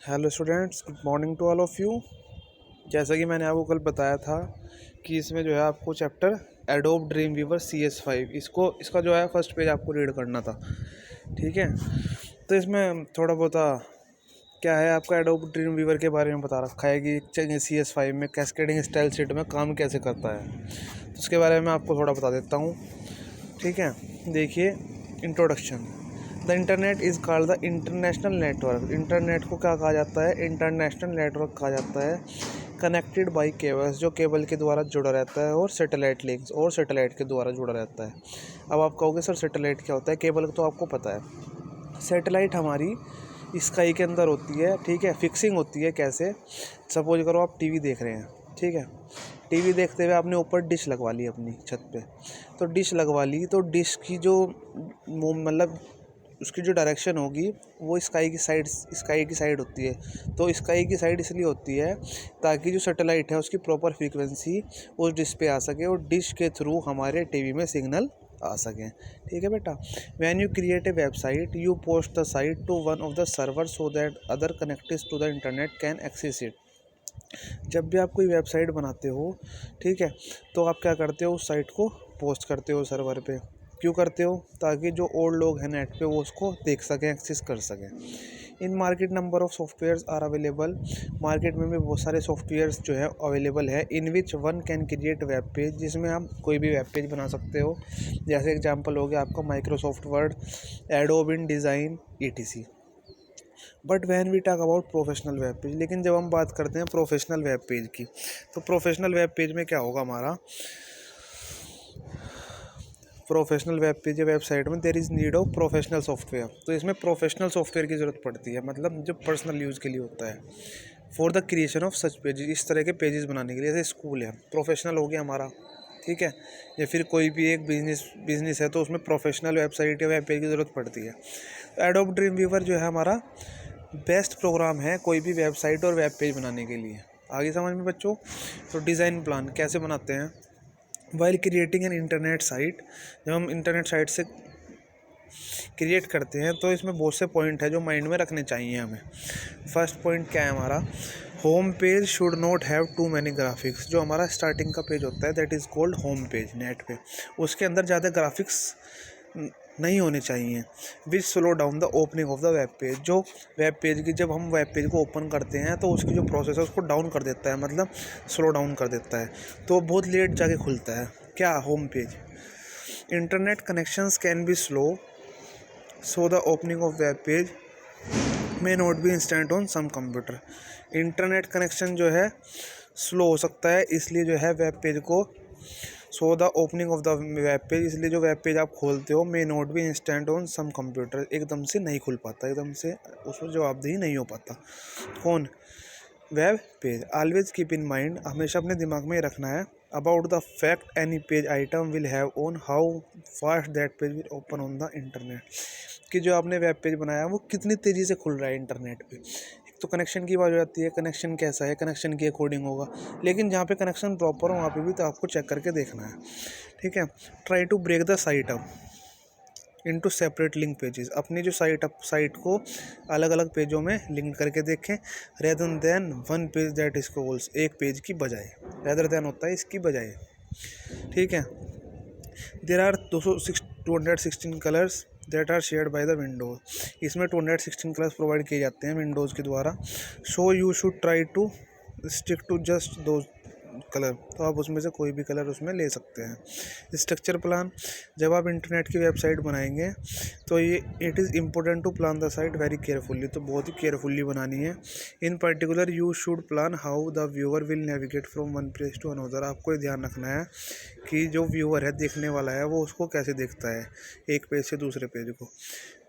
Hello students, good morning to all of you. जैसा कि मैंने आपको कल बताया था कि इसमें जो है आपको chapter adobe dream Weaver CS5 इसका जो है फर्स्ट पेज आपको रीड करना था। ठीक है, तो इसमें थोड़ा बहुत क्या है आपका एडोब ड्रीम वीवर के बारे में बता रखा है कि CS5 में कैस्केडिंग स्टाइल शीट में काम कैसे करता है, तो उसके बारे में आपको थोड़ा बता देता हूँ। ठीक है, देखिए introduction. The internet is called the international network. Internet को क्या कहा जाता है? इंटरनेशनल नेटवर्क कहा जाता है। कनेक्टेड बाई केबल्स, जो केबल के द्वारा जुड़ा रहता है, और सैटेलाइट लिंक्स, और सैटेलाइट के द्वारा जुड़ा रहता है। अब आप कहोगे सर सैटेलाइट क्या होता है? केबल तो आपको पता है। सैटेलाइट हमारी स्काई के अंदर होती है। ठीक है, फिक्सिंग होती है कैसे? सपोज करो आप टीवी देख रहे हैं। ठीक है, टीवी देखते हुए आपने ऊपर डिश लगवा ली अपनी छत पे, तो डिश लगवा ली तो डिश की जो मतलब उसकी जो डायरेक्शन होगी वो स्काई की साइड होती है। तो स्काई की साइड इसलिए होती है ताकि जो सैटेलाइट है उसकी प्रॉपर फ्रीक्वेंसी उस डिश पे आ सके और डिश के थ्रू हमारे टीवी में सिग्नल आ सकें। ठीक है बेटा, when you create a website you post the site to one of the server so that other connected to the internet can access it. जब भी आप कोई वेबसाइट बनाते हो, ठीक है, तो आप क्या करते हो? उस साइट को पोस्ट करते हो सर्वर पे। क्यों करते हो? ताकि जो और लोग हैं नेट पे वो उसको देख सकें, एक्सेस कर सकें। In market number of softwares are available. Market में भी बहुत सारे सॉफ्टवेयर्स जो है अवेलेबल है। In which one can create web page, जिसमें आप कोई भी वेब पेज बना सकते हो। जैसे एग्जांपल हो गया आपका Microsoft Word, Adobe InDesign, ETC। But when we talk about professional web page, लेकिन जब हम बात करते हैं प्रोफेशनल वेब पेज की, तो प्रोफेशनल वेब पेज में क्या होगा? हमारा प्रोफेशनल वेब पेज या वेबसाइट में there is need of professional software. तो इसमें प्रोफेशनल सॉफ्टवेयर की ज़रूरत पड़ती है, मतलब जो पर्सनल यूज़ के लिए होता है। For the creation of such pages, इस तरह के पेजेस बनाने के लिए। जैसे स्कूल है, प्रोफेशनल हो गया हमारा। ठीक है, या फिर कोई भी एक बिजनेस है तो उसमें प्रोफेशनल वेबसाइट या वेब पेज की ज़रूरत पड़ती है। तो एडोब ड्रीम वीवर जो है हमारा बेस्ट प्रोग्राम है कोई भी वेबसाइट और वेब पेज बनाने के लिए। आगे समझ में बच्चों? तो डिज़ाइन प्लान कैसे बनाते हैं? While creating an internet site, जब हम इंटरनेट साइट से क्रिएट करते हैं तो इसमें बहुत से पॉइंट है जो माइंड में रखने चाहिए हमें। फर्स्ट पॉइंट क्या है हमारा? Home page should not have too many graphics. जो हमारा स्टार्टिंग का पेज होता है that is called home page net पे, उसके अंदर ज़्यादा ग्राफिक्स नहीं होने चाहिए। Which slow down the opening of the web page, जो वेब पेज की जब हम वेब पेज को ओपन करते हैं तो उसकी जो प्रोसेस है उसको डाउन कर देता है, मतलब स्लो डाउन कर देता है, तो बहुत लेट जाके खुलता है। क्या? Home page. Internet connections can be slow so the opening of web page may not be instant on some computer. Internet connection जो है स्लो हो सकता है, इसलिए जो है वेब पेज को so the opening of the web page, इसलिए जो वेब पेज आप खोलते हो may not be instant on some computer, एकदम से नहीं खुल पाता, एकदम से उसमें जवाबदेही नहीं हो पाता। कौन? Web page. Always keep in mind, हमेशा अपने दिमाग में रखना है, about the fact any page item will have on how fast that page will open on the internet, कि जो आपने वेब पेज बनाया वो कितनी तेज़ी से खुल रहा है इंटरनेट पे। एक तो कनेक्शन की बात हो जाती है, कनेक्शन कैसा है, कनेक्शन के अकॉर्डिंग होगा, लेकिन जहाँ पे कनेक्शन प्रॉपर हो वहाँ पे भी तो आपको चेक करके देखना है। ठीक है, try to break the site up into separate link pages, अपनी जो साइट को अलग अलग पेजों में लिंक करके देखें। Rather than one page that Scrolls, एक पेज की बजाय, रेदर देन होता है इसकी बजाय। ठीक है, there are 216 colours that are shared by the Windows, इसमें 216 कलर्स प्रोवाइड किए जाते हैं विंडोज़ के द्वारा। So you should try to stick to just दो कलर, तो आप उसमें से कोई भी कलर उसमें ले सकते हैं। स्ट्रक्चर प्लान, जब आप इंटरनेट की वेबसाइट बनाएंगे तो ये it is important to plan the site very carefully, तो बहुत ही केयरफुली बनानी है। In particular you should plan how the viewer will navigate from one page to another, आपको ये ध्यान रखना है कि जो व्यूअर है, देखने वाला है, वो उसको कैसे देखता है एक पेज से दूसरे पेज को।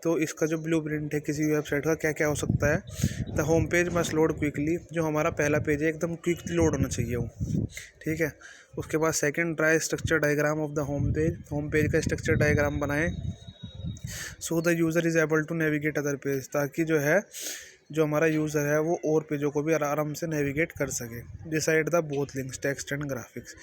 तो इसका जो ब्लूप्रिंट है किसी वेबसाइट का क्या क्या हो सकता है? The home page must load quickly, जो हमारा पहला पेज है एकदम क्विकली लोड होना चाहिए वो। ठीक है, उसके बाद second, draw structure diagram of the home page, home page का स्ट्रक्चर डायग्राम बनाएं। So the user is able to navigate other page, ताकि जो है जो हमारा यूज़र है वो और पेजों को भी आराम से नेविगेट कर सके। Decide the both links, text and graphics,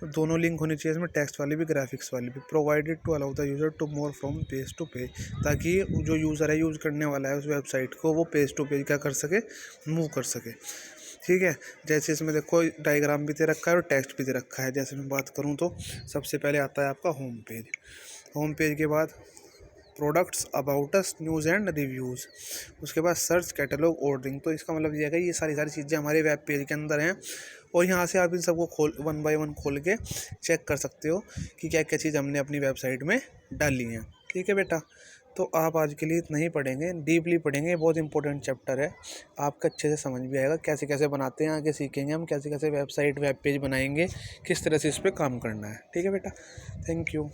दोनों लिंक होनी चाहिए इसमें, टेक्स्ट वाली भी ग्राफिक्स वाली भी। Provided to allow the user to move from page to page, ताकि जो यूज़र है यूज़ करने वाला है उस वेबसाइट को, वो पेज टू पेज क्या कर सके, मूव कर सके। ठीक है, जैसे इसमें देखो डायग्राम भी दे रखा है और टेक्स्ट भी दे रखा है। जैसे मैं बात करूँ तो सबसे पहले आता है आपका होम पेज। होम पेज के बाद products, about us, news and reviews, उसके बाद सर्च, कैटलॉग, ऑर्डरिंग। तो इसका मतलब ये है कि ये सारी चीज़ें हमारे वेब पेज के अंदर हैं और यहाँ से आप इन सबको वन बाय वन खोल के चेक कर सकते हो कि क्या क्या चीज़ हमने अपनी वेबसाइट में डाली हैं। ठीक है बेटा, तो आप आज के लिए इतना ही पढ़ेंगे, डीपली पढ़ेंगे, बहुत इंपॉर्टेंट चैप्टर है, आपका अच्छे से समझ भी आएगा कैसे कैसे बनाते हैं। आगे सीखेंगे हम कैसे कैसे वेबसाइट, वेब पेज बनाएंगे, किस तरह से इस पर काम करना है। ठीक है बेटा, थैंक यू।